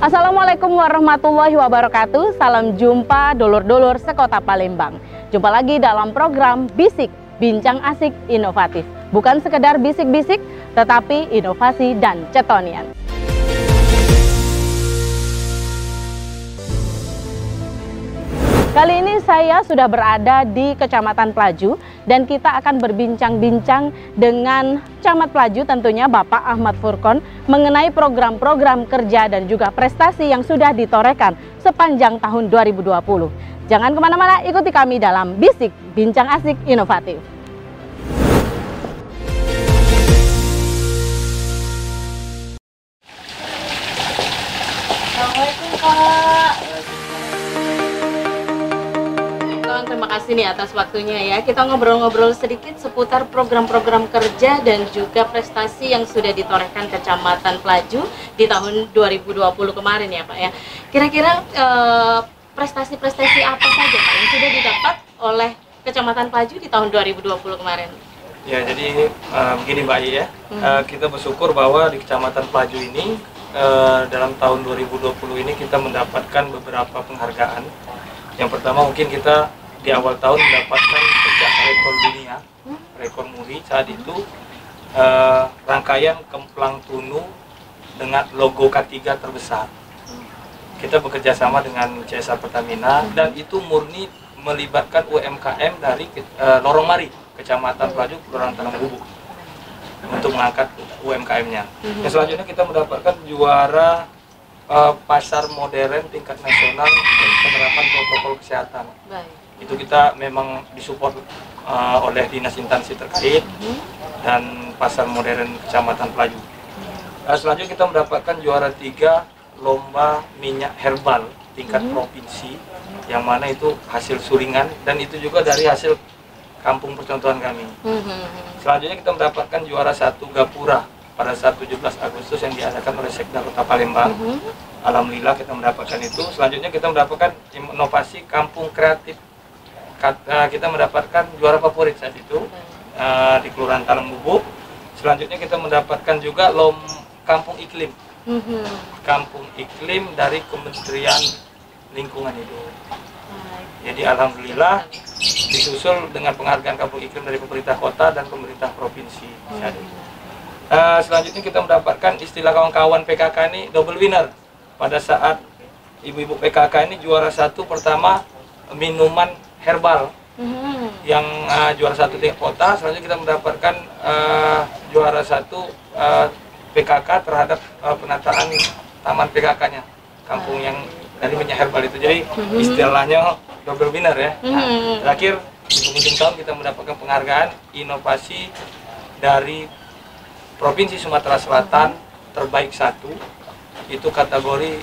Assalamualaikum warahmatullahi wabarakatuh. Salam jumpa dulur-dulur sekota Palembang. Jumpa lagi dalam program Bisik, Bincang Asik Inovatif. Bukan sekedar bisik-bisik, tetapi inovasi dan cetonian. Kali ini saya sudah berada di Kecamatan Pelaju dan kita akan berbincang-bincang dengan Camat Pelaju tentunya Bapak Ahmad Furqon mengenai program-program kerja dan juga prestasi yang sudah ditorehkan sepanjang tahun 2020. Jangan kemana-mana, ikuti kami dalam Bisik Bincang Asik Inovatif. Assalamualaikum Kak. Terima kasih nih atas waktunya ya. Kita ngobrol-ngobrol sedikit seputar program-program kerja dan juga prestasi yang sudah ditorehkan Kecamatan Pelaju di tahun 2020 kemarin ya Pak ya. Kira-kira prestasi-prestasi apa saja Pak yang sudah didapat oleh Kecamatan Pelaju di tahun 2020 kemarin? Ya, jadi begini Mbak Ayi ya, kita bersyukur bahwa di Kecamatan Pelaju ini dalam tahun 2020 ini kita mendapatkan beberapa penghargaan. Yang pertama mungkin kita di awal tahun mendapatkan pencapaian rekor dunia, rekor muri saat itu rangkaian kemplang tunu dengan logo K3 terbesar. Kita bekerja sama dengan CSA Pertamina dan itu murni melibatkan UMKM dari Lorong Mari, Kecamatan Pelaju, Kelurahan Talang Bubuk untuk mengangkat UMKM-nya. Yang selanjutnya kita mendapatkan juara pasar modern tingkat nasional penerapan protokol kesehatan. Baik. Itu kita memang disupport oleh dinas instansi terkait dan pasar modern Kecamatan Pelaju. Selanjutnya kita mendapatkan juara 3 lomba minyak herbal tingkat provinsi, yang mana itu hasil suringan dan itu juga dari hasil kampung percontohan kami. Selanjutnya kita mendapatkan juara 1 gapura pada saat 17 Agustus yang diadakan oleh Sekda Kota Palembang. Alhamdulillah kita mendapatkan itu. Selanjutnya kita mendapatkan inovasi kampung kreatif. Kita mendapatkan juara favorit saat itu di Kelurahan Talang Bubuk. Selanjutnya kita mendapatkan juga kampung iklim. Kampung iklim dari Kementerian Lingkungan Hidup. Jadi alhamdulillah disusul dengan penghargaan kampung iklim dari pemerintah kota dan pemerintah provinsi. Selanjutnya kita mendapatkan istilah kawan-kawan PKK ini double winner. Pada saat ibu-ibu PKK ini juara 1 pertama minuman herbal yang juara 1 tingkat kota. Selanjutnya kita mendapatkan juara 1 PKK terhadap penataan taman PKK-nya, kampung yang dari minyak herbal itu. Jadi istilahnya double winner ya. Terakhir di penghujung tahun kita mendapatkan penghargaan inovasi dari Provinsi Sumatera Selatan terbaik 1, itu kategori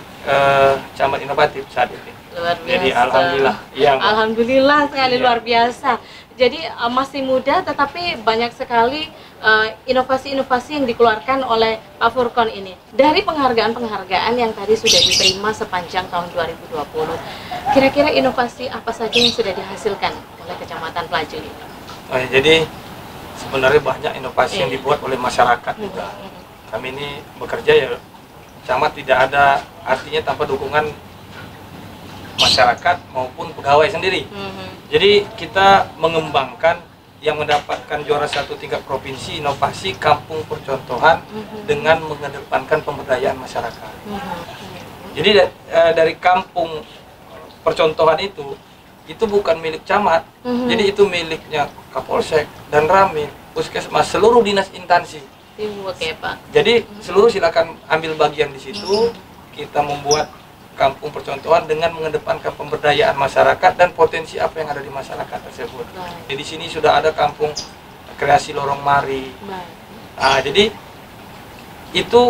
camat inovatif saat ini. Luar biasa. Jadi alhamdulillah. Ya, alhamdulillah sekali, luar biasa. Jadi masih muda tetapi banyak sekali inovasi-inovasi yang dikeluarkan oleh Pak Furqon ini. Dari penghargaan-penghargaan yang tadi sudah diterima sepanjang tahun 2020. Kira-kira inovasi apa saja yang sudah dihasilkan oleh Kecamatan Pelaju ini? Jadi sebenarnya banyak inovasi yang dibuat oleh masyarakat juga. Kami ini bekerja ya, camat tidak ada artinya tanpa dukungan masyarakat maupun pegawai sendiri. Jadi kita mengembangkan yang mendapatkan juara 1 tingkat provinsi inovasi kampung percontohan dengan mengedepankan pemberdayaan masyarakat. Jadi dari kampung percontohan itu bukan milik camat, jadi itu miliknya Kapolsek dan Ramil, Puskesmas, seluruh dinas instansi. Oke, Pak. Jadi seluruh silakan ambil bagian di situ. Kita membuat kampung percontohan dengan mengedepankan pemberdayaan masyarakat dan potensi apa yang ada di masyarakat tersebut. Jadi di sini sudah ada kampung kreasi Lorong Mari. Jadi itu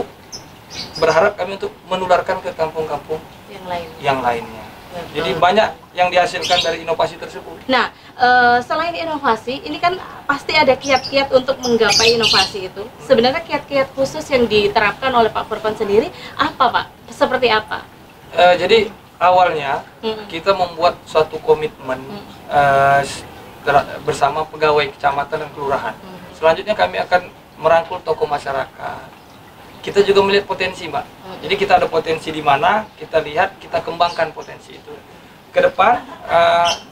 berharap kami untuk menularkan ke kampung-kampung yang lainnya. Jadi banyak yang dihasilkan dari inovasi tersebut. Nah, selain inovasi, ini kan pasti ada kiat-kiat untuk menggapai inovasi itu. Sebenarnya kiat-kiat khusus yang diterapkan oleh Pak Furqon sendiri apa Pak? Seperti apa? Jadi awalnya kita membuat suatu komitmen bersama pegawai kecamatan dan kelurahan. Selanjutnya kami akan merangkul tokoh masyarakat, kita juga melihat potensi, Mbak. Jadi kita ada potensi di mana, kita lihat, kita kembangkan potensi itu. Ke depan,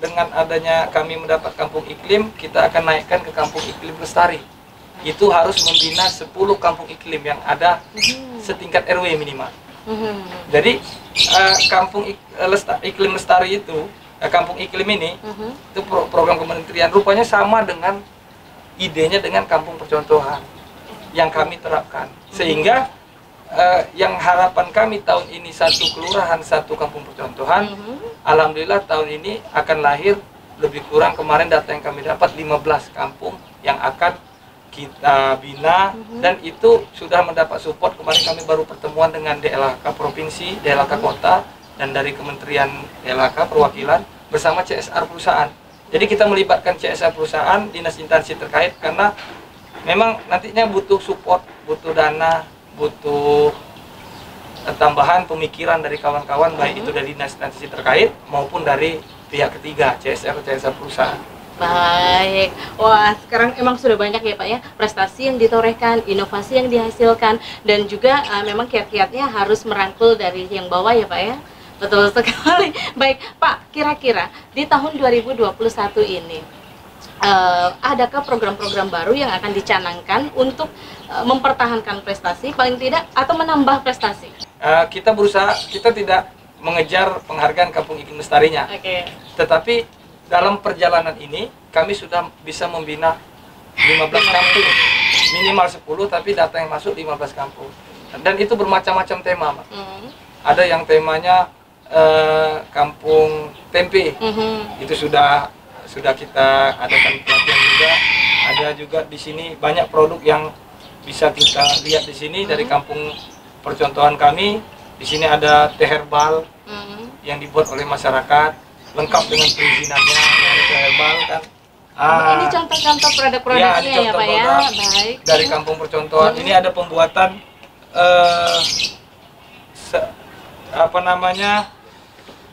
dengan adanya kami mendapat kampung iklim, kita akan naikkan ke kampung iklim lestari. Itu harus membina 10 kampung iklim yang ada setingkat RW minimal. Jadi kampung iklim lestari itu, kampung iklim ini, itu program kementerian rupanya sama dengan idenya dengan kampung percontohan yang kami terapkan. Sehingga yang harapan kami tahun ini 1 kelurahan 1 kampung percontohan, alhamdulillah tahun ini akan lahir lebih kurang, kemarin data yang kami dapat 15 kampung yang akan kita bina, dan itu sudah mendapat support. Kemarin kami baru pertemuan dengan DLHK Provinsi, DLHK Kota, dan dari Kementerian DLHK Perwakilan bersama CSR perusahaan. Jadi kita melibatkan CSR perusahaan, dinas instansi terkait, karena memang nantinya butuh support, butuh dana, butuh tambahan pemikiran dari kawan-kawan, baik itu dari dinas instansi terkait maupun dari pihak ketiga, CSR perusahaan. Baik, wah sekarang emang sudah banyak ya Pak ya prestasi yang ditorehkan, inovasi yang dihasilkan, dan juga memang kiat-kiatnya harus merangkul dari yang bawah ya Pak ya. Betul sekali. Baik Pak, kira-kira di tahun 2021 ini adakah program-program baru yang akan dicanangkan untuk mempertahankan prestasi paling tidak atau menambah prestasi? Kita berusaha, kita tidak mengejar penghargaan kampung iklim lestarinya, tetapi dalam perjalanan ini kami sudah bisa membina 15 kampung, minimal 10, tapi data yang masuk 15 kampung, dan itu bermacam-macam tema, Mbak. Ada yang temanya kampung tempe, itu sudah kita adakan pelatihan juga. Ada juga di sini banyak produk yang bisa kita lihat di sini dari kampung percontohan kami. Di sini ada teh herbal yang dibuat oleh masyarakat, lengkap dengan perizinannya, yang teh herbal kan. Ini contoh-contoh produk-produknya ya Pak ya. Baik. Dari kampung percontohan ini ada pembuatan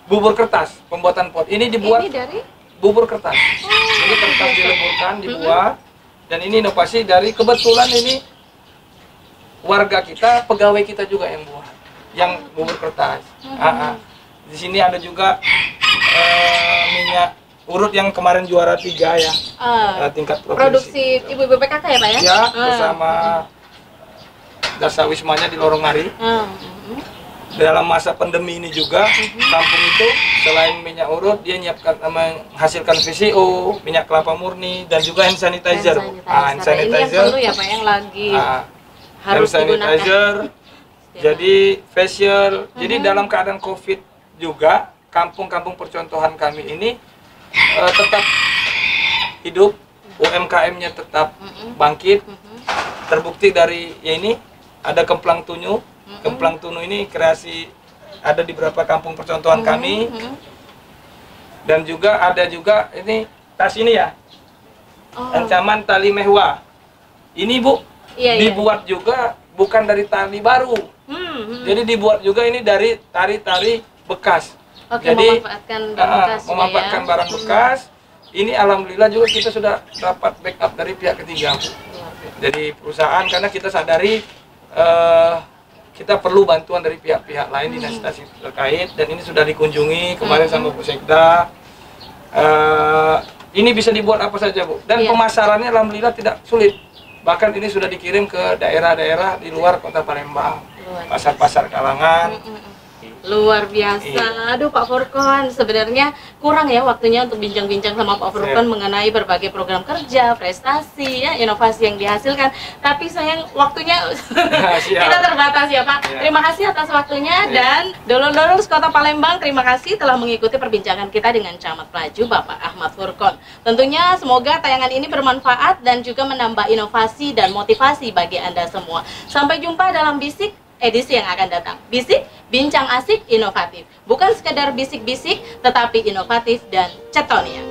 bubur kertas, pembuatan pot. Ini dibuat dari bubur kertas. Jadi kertas dileburkan, dibuat, dan ini inovasi dari kebetulan ini warga kita, pegawai kita juga yang buat, yang bubur kertas. Di sini ada juga minyak urut yang kemarin juara 3 ya, tingkat provinsi. Produksi ibu-ibu PKK ya Pak ya? Ya, bersama Dasa Wismanya di Lorong Mari. Dalam masa pandemi ini juga, kampung itu selain minyak urut, dia menghasilkan VCO, minyak kelapa murni, dan juga hand sanitizer. Hand sanitizer. Ini yang perlu ya Pak, yang lagi harus digunakan. Jadi facial. Jadi dalam keadaan COVID juga, kampung-kampung percontohan kami ini tetap hidup, UMKM-nya tetap bangkit. Terbukti dari ya ini ada kemplang tunyu. Kemplang tunyu ini kreasi ada di beberapa kampung percontohan kami. Dan juga ada juga ini tas ini ya, ancaman tali mehwa. Ini Bu, dibuat juga bukan dari tali baru. Jadi dibuat juga ini dari tali-tali bekas. Jadi memanfaatkan barang bekas. Ini alhamdulillah juga kita sudah dapat backup dari pihak ketiga, Bu. Jadi perusahaan, karena kita sadari kita perlu bantuan dari pihak-pihak lain di instansi terkait, dan ini sudah dikunjungi kemarin sama Bu Sekda. Ini bisa dibuat apa saja Bu, dan pemasarannya alhamdulillah tidak sulit. Bahkan ini sudah dikirim ke daerah-daerah di luar kota Palembang, pasar-pasar kalangan. Luar biasa. Aduh Pak Furkon, sebenarnya kurang ya waktunya untuk bincang-bincang sama Pak Furkon mengenai berbagai program kerja, prestasi, ya, inovasi yang dihasilkan. Tapi sayang waktunya kita terbatas ya Pak. Terima kasih atas waktunya, dan dulur-dulur Kota Palembang, terima kasih telah mengikuti perbincangan kita dengan Camat Pelaju Bapak Ahmad Furkon. Tentunya semoga tayangan ini bermanfaat dan juga menambah inovasi dan motivasi bagi Anda semua. Sampai jumpa dalam Bisik edisi yang akan datang. Bisik, bincang asik, inovatif. Bukan sekedar bisik-bisik, tetapi inovatif dan cetonia.